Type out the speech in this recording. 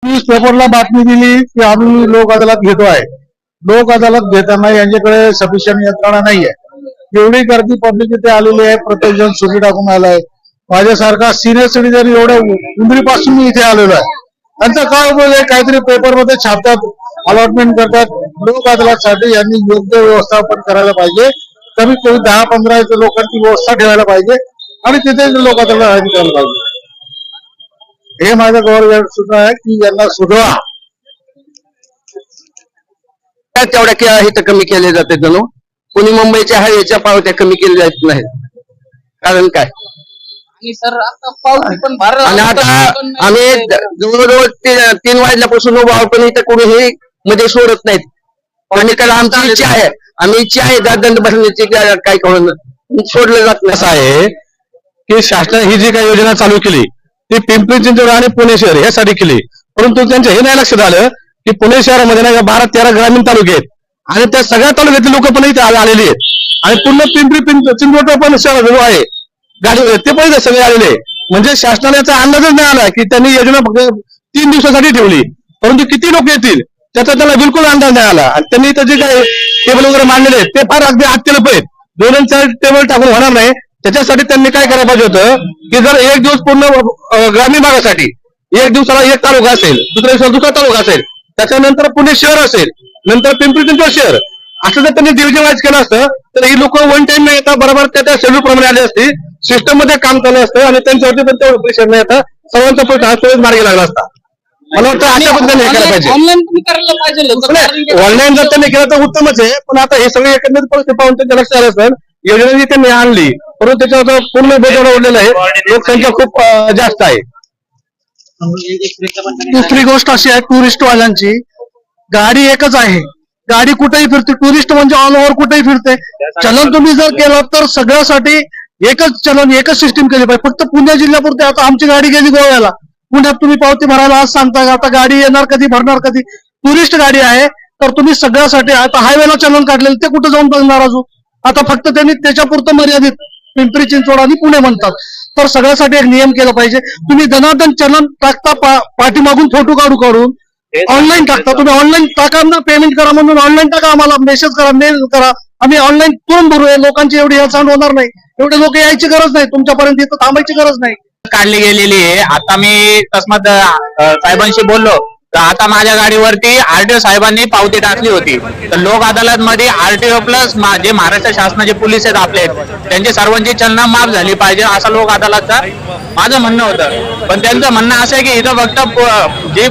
News पेपरला बातमी दिली की आम्ही लोक अदालत घेतो आहे. लोक अदालत घेताना यांच्याकडे सफिशियंट यंत्रणा नाहीये. एवढी गर्दी पब्लिक इथे आलेली आहे. प्रत्येक जण सुटी टाकून आलाय. माझ्यासारखा सिनियर सिटीजन एवढ्या उंबरीपासून मी इथे आलेलो आहे. त्यांचा काय उपयोग आहे? काहीतरी पेपरमध्ये छापतात, अलॉटमेंट करतात. लोक अदालतसाठी यांनी योग्य व्यवस्थापन करायला पाहिजे. कमीत कमी 10-15 लोकांची व्यवस्था ठेवायला पाहिजे आणि तिथे लोक अदालत करायला पाहिजे. हे माझं गव्हर्नमेंट सूचना आहे की यांना सुधरा. तेवढ्या हे तर कमी केले जाते जणू कोणी मुंबईच्या हायवेच्या पावत्या कमी केल्या जात नाहीत. कारण काय? आणि आता आम्ही जवळजवळ 3 वाजल्यापासून उभा आहोत, पण इथं कोणी हे मध्ये सोडत नाहीत. आणि कारण आमची इच्छा आहे, आम्ही इच्छा आहे दंड भरण्याची, काय करून सोडलं जात नाही. असं आहे की शासनाने ही जी काही योजना चालू केली ती पिंपरी चिंचवड आणि पुणे शहर यासाठी केली, परंतु त्यांचं हे नाही लक्षात आलं की पुणे शहरामध्ये ना 12-13 ग्रामीण तालुके आहेत आणि त्या सगळ्या तालुक्यातील लोक पण इथे आलेली आहेत आणि पूर्ण पिंपरी चिंचवड पण शहर जो आहे गाडी ते पण सगळे आलेले. म्हणजे शासनाला याचा अंदाजच नाही आला की त्यांनी योजना फक्त 3 दिवसासाठी ठेवली, परंतु किती लोक येतील त्याचा त्याला बिलकुल अंदाज नाही आला. आणि त्यांनी इथं जे काही टेबल वगैरे मांडलेले आहेत ते फार अगदी अत्यल्प आहेत. 2-4 टेबल टाकून होणार नाही. त्याच्यासाठी त्यांनी काय करायला पाहिजे होतं की जर एक दिवस पूर्ण ग्रामीण भागासाठी एक दिवसाला एक तालुका असेल, दुसऱ्या दिवसाला दुसरा तालुका असेल, त्याच्यानंतर पुणे शहर असेल, नंतर पिंपरी चिंचवड शहर, असं जर त्यांनी डिव्हिजन वाईज केलं असतं तर ही लोक वन टाइम नाही येतात, बरोबर त्या शेड्यूल प्रमाणे आली असती, सिस्टम मध्ये काम चालू असतं आणि त्यांच्यावरती पण तेवढं प्रेशर नाही येतं, सर्वांचा प्रश्न मार्गी लागला असता. मला वाटतं अशा पद्धतीने करायला पाहिजे. ऑनलाईन जर त्यांनी केलं तर उत्तमच आहे, पण आता हे सगळे एकंदरीत परिस्थिती पाहून त्यांच्या लक्षात आलं असेल योजना जी त्यांनी आणली, परंतु त्याच्यावर पूर्ण बेजोड उडलेलं आहे. लोकसंख्या खूप जास्त आहे. दुसरी गोष्ट अशी आहे, टुरिस्ट वाल्यांची गाडी एकच आहे, गाडी कुठेही फिरते. टुरिस्ट म्हणजे ऑल ओव्हर कुठेही फिरते. चलन तुम्ही जर केलं तर सगळ्यासाठी एकच चलन, एकच सिस्टीम केली पाहिजे. फक्त पुणे जिल्ह्यापुरते. आता आमची गाडी गेली गोव्याला, पुण्यात तुम्ही पावती भरायला आज सांगता, आता गाडी येणार कधी, भरणार कधी. टुरिस्ट गाडी आहे तर तुम्ही सगळ्यासाठी. आता हायवेला चलन काढलेलं ते कुठं जाऊन बघणार अजून. आता फक्त त्यांनी त्याच्यापुरतं मर्यादित पिंपरी चिंचवड आणि पुणे म्हणतात. तर सगळ्यासाठी एक नियम केला पाहिजे. तुम्ही धनाधन चलन टाकता, पाठीमागून फोटो काढून ऑनलाईन टाकता. तुम्ही ऑनलाईन टाका ना, पेमेंट करा म्हणून ऑनलाईन टाका, आम्हाला मेसेज करा, मेल करा, आम्ही ऑनलाईन तुरंत भरूया. लोकांची एवढी हेळसांड होणार नाही. एवढे लोक यायची गरज नाही, तुमच्यापर्यंत इथं थांबायची गरज नाही. काढली गेलेली आहे. आता मी तस्मात साहेबांशी बोललो तर आता माझ्या गाडीवरती आरटीओ साहेबांनी पावती टाकली होती. तर लोक अदालत मध्ये आरटीओ प्लस जे महाराष्ट्र शासनाचे पोलीस आहेत आपले, त्यांची सर्वांची चलना माफ झाली पाहिजे असं लोक अदालतचं माझं म्हणणं होतं. पण त्यांचं म्हणणं असं आहे की इथं फक्त जे